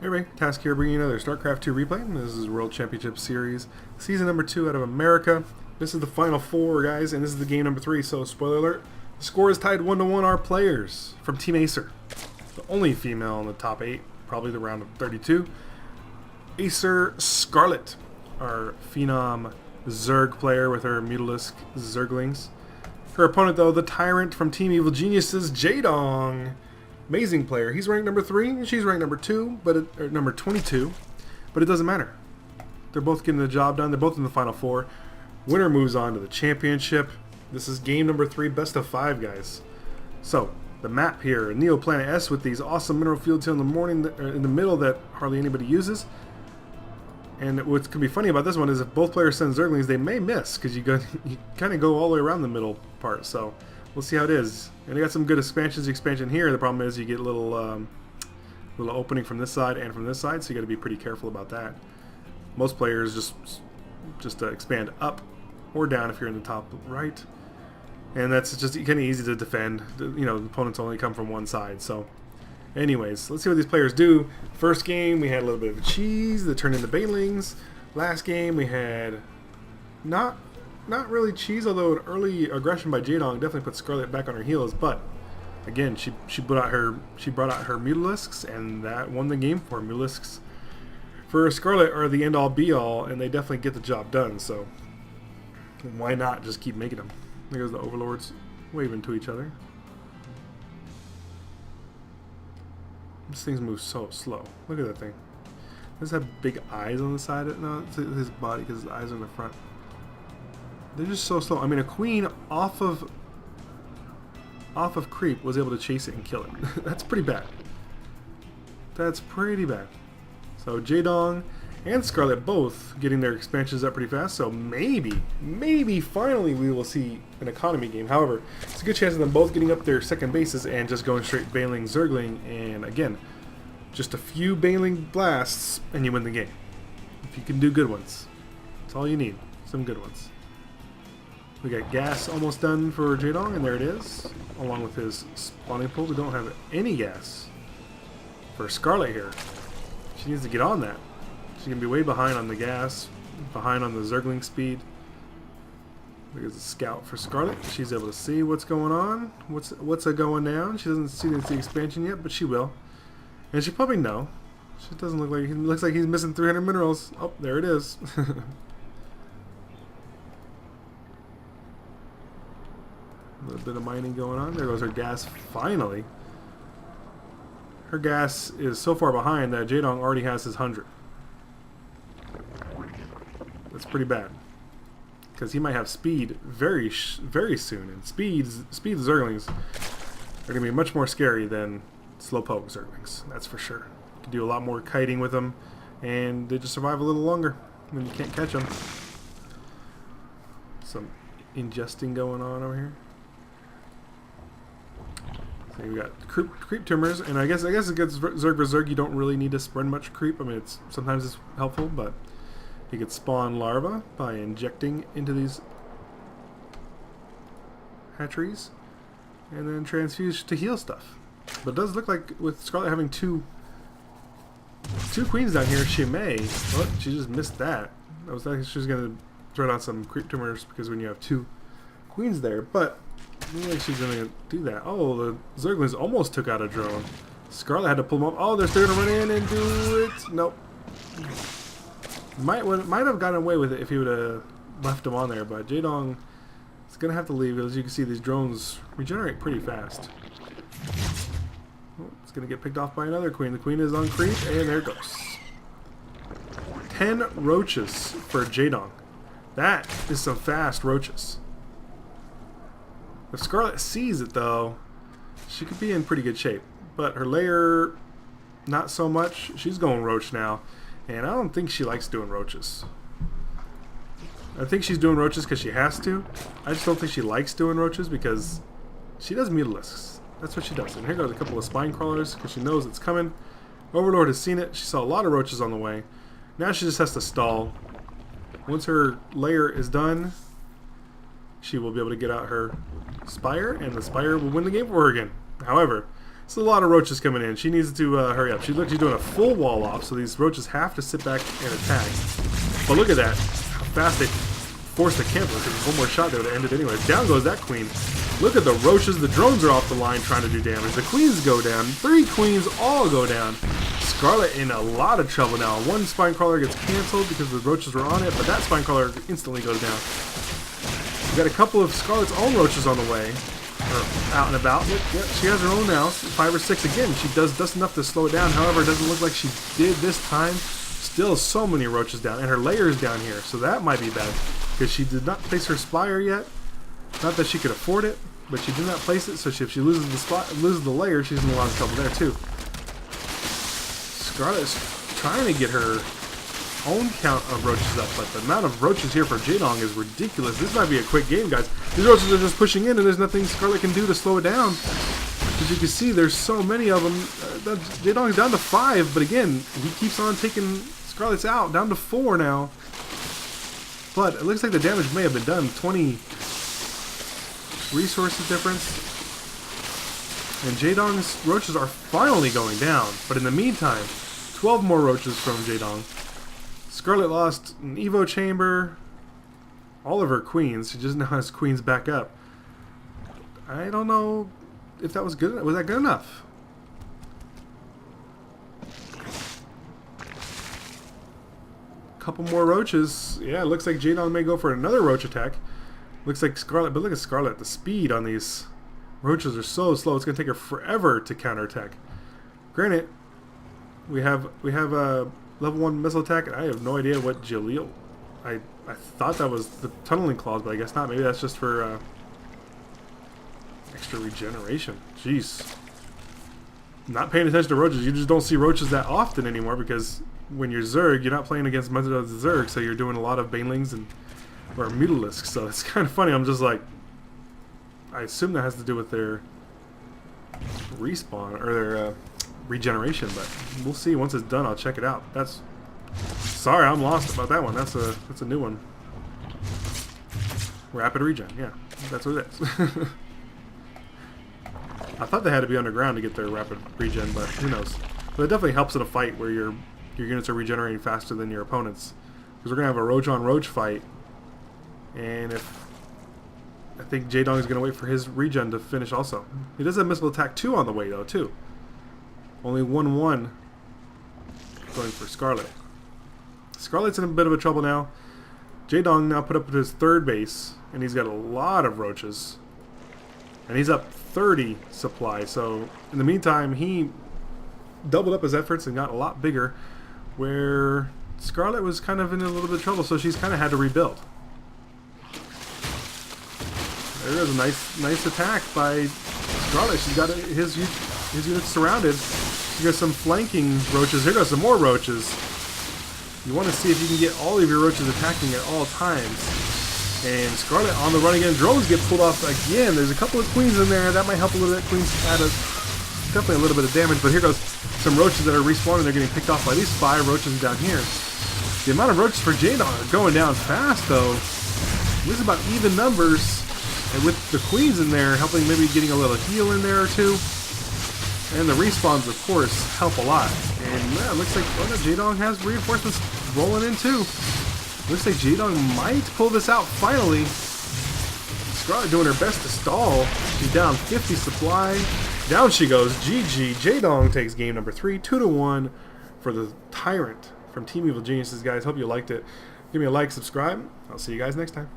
Anyway, task here bringing you another Starcraft 2 replay. This is World Championship Series, Season number 2 out of America. This is the Final Four, guys, and this is the game number 3, so spoiler alert. The score is tied 1-1 our players from Team Acer. The only female in the top 8, probably the round of 32. Acer Scarlett, our phenom Zerg player with her Mutalisk Zerglings. Her opponent, though, the Tyrant from Team Evil Geniuses, Jaedong. Amazing player. He's ranked number 3, and she's ranked number 2, or number 22, but it doesn't matter. They're both getting the job done. They're both in the Final Four. Winner moves on to the championship. This is game number 3, best of 5, guys. So, the map here, Neo Planet S with these awesome mineral fields here in the middle that hardly anybody uses. And what's going to be funny about this one is if both players send Zerglings, they may miss, because you kind of go all the way around the middle part, so we'll see how it is. And they got some good expansion here. The problem is you get a little opening from this side and from this side, so you got to be pretty careful about that. Most players just expand up or down if you're in the top right, and that's just kind of easy to defend. You know, the opponents only come from one side. So, anyways, let's see what these players do. First game we had a little bit of cheese that turned into banelings. Last game we had not really cheese, although an early aggression by Jaedong definitely put Scarlett back on her heels. But again, she brought out her Mutalisks, and that won the game for her. Mutalisks for Scarlett are the end all be all, and they definitely get the job done. So why not just keep making them? There goes the overlords waving to each other. This thing moves so slow. Look at that thing. Does it have big eyes on the side? No, it's his body because his eyes are in the front. They're just so slow. I mean, a queen off of creep was able to chase it and kill it. That's pretty bad. That's pretty bad. So Jaedong and Scarlett both getting their expansions up pretty fast. So maybe finally we will see an economy game. However, it's a good chance of them both getting up their second bases and just going straight Baneling Zergling. And again, just a few Baneling blasts and you win the game. If you can do good ones, that's all you need. Some good ones. We got gas almost done for Jaedong, and there it is, along with his spawning pool. We don't have any gas for Scarlett here. She needs to get on that. She's going to be way behind on the gas, behind on the Zergling speed. There's a scout for Scarlett. She's able to see what's going on, what's going down. She doesn't see the expansion yet, but she will. And she probably know. She doesn't look like, he looks like he's missing 300 minerals. Oh, there it is. A little bit of mining going on. There goes her gas finally. Her gas is so far behind that Jaedong already has his 100. That's pretty bad. Because he might have speed very soon. And speed Zerglings are going to be much more scary than slowpoke Zerglings. That's for sure. You can do a lot more kiting with them. And they just survive a little longer when you can't catch them. Some ingesting going on over here. So we got creep tumors, and I guess against Zerg vs Zerg you don't really need to spread much creep. I mean, sometimes it's helpful, but you could spawn larvae by injecting into these hatcheries, and then transfuse to heal stuff. But it does look like with Scarlett having two queens down here, she may. Oh, she just missed that. I was thinking she was going to throw down some creep tumors because when you have 2 queens there, but. I don't think she's gonna do that. Oh, the Zerglings almost took out a drone. Scarlett had to pull them up. Oh, they're still gonna run in and do it. Nope. Might have gotten away with it if he would have left them on there, but Jaedong is gonna have to leave. As you can see, these drones regenerate pretty fast. Oh, it's gonna get picked off by another queen. The queen is on creep, and there it goes. 10 roaches for Jaedong. That is some fast roaches. If Scarlett sees it, though, she could be in pretty good shape. But her layer, not so much. She's going roach now. And I don't think she likes doing roaches. I think she's doing roaches because she has to. I just don't think she likes doing roaches because she does Mutalisks. That's what she does. And here goes a couple of spine crawlers because she knows it's coming. Overlord has seen it. She saw a lot of roaches on the way. Now she just has to stall. Once her layer is done, she will be able to get out her Spire, and the Spire will win the game for her again. However, It's a lot of roaches coming in. She needs to hurry up. She's doing a full wall off, so these roaches have to sit back and attack. But look at that. How fast they forced the camper, because one more shot they would have ended anyway. Down goes that queen. Look at the roaches. The drones are off the line trying to do damage. The queens go down. 3 queens all go down. Scarlett in a lot of trouble now. One spine crawler gets canceled because the roaches were on it, but that spine crawler instantly goes down. We've got a couple of Scarlett's own roaches on the way. Or out and about. Look, yeah, she has her own now. 5 or 6 again. She does just enough to slow it down. However, it doesn't look like she did this time. Still so many roaches down. And her layer's down here. So that might be bad. Because she did not place her spire yet. Not that she could afford it, but she did not place it. So if she loses the layer, she's in a lot of trouble there too. Scarlett's trying to get her own count of roaches up, but the amount of roaches here for Jaedong is ridiculous. This might be a quick game, guys. These roaches are just pushing in, and there's nothing Scarlett can do to slow it down. As you can see, there's so many of them. Jaedong's down to 5, but again, he keeps on taking Scarlett's out, down to 4 now. But it looks like the damage may have been done. 20 resources difference. And Jaedong's roaches are finally going down. But in the meantime, 12 more roaches from Jaedong. Scarlett lost an Evo chamber. All of her queens. She just now has queens back up. I don't know if that was good. Was that good enough? Couple more roaches. Yeah, it looks like Jaedong may go for another roach attack. Looks like Scarlett, but look at Scarlett. The speed on these roaches are so slow. It's going to take her forever to counterattack. Granted, we have a level 1 missile attack. I have no idea what Jaleel. I thought that was the tunneling clause, but I guess not. Maybe that's just for extra regeneration. Jeez. Not paying attention to roaches. You just don't see roaches that often anymore because when you're Zerg, you're not playing against much of the Zerg, so you're doing a lot of banelings or mutalisks. So it's kind of funny. I'm just like, I assume that has to do with their respawn or their regeneration, but we'll see. Once it's done, I'll check it out. Sorry, I'm lost about that one. That's a new one. Rapid regen, yeah, that's what it is. I thought they had to be underground to get their rapid regen, but who knows? But it definitely helps in a fight where your units are regenerating faster than your opponents, because we're gonna have a roach on roach fight, and I think Jaedong is gonna wait for his regen to finish also. He does have missile attack 2 on the way though too. Only 1-1 going for Scarlett. Scarlett's in a bit of a trouble now. Jaedong now put up his 3rd base, and he's got a lot of roaches. And he's up 30 supply, so in the meantime, he doubled up his efforts and got a lot bigger, where Scarlett was kind of in a little bit of trouble, so she's kind of had to rebuild. There is a nice attack by Scarlett. She's got his units surrounded. You got some flanking roaches. Here goes some more roaches. You want to see if you can get all of your roaches attacking at all times. And Scarlett on the run again. Drones get pulled off again. There's a couple of queens in there. That might help a little bit. Queens add definitely a little bit of damage. But here goes some roaches that are respawning. They're getting picked off by these 5 roaches down here. The amount of roaches for Jaedong are going down fast, though. This is about even numbers. And with the queens in there, helping maybe getting a little heal in there or two. And the respawns, of course, help a lot. And yeah, it looks like Jaedong has reinforcements rolling in too. Looks like Jaedong might pull this out finally. Scarlett doing her best to stall. She's down 50 supply. Down she goes. GG. Jaedong takes game number 3, 2-1 for the Tyrant from Team Evil Geniuses, guys. Hope you liked it. Give me a like, subscribe. I'll see you guys next time.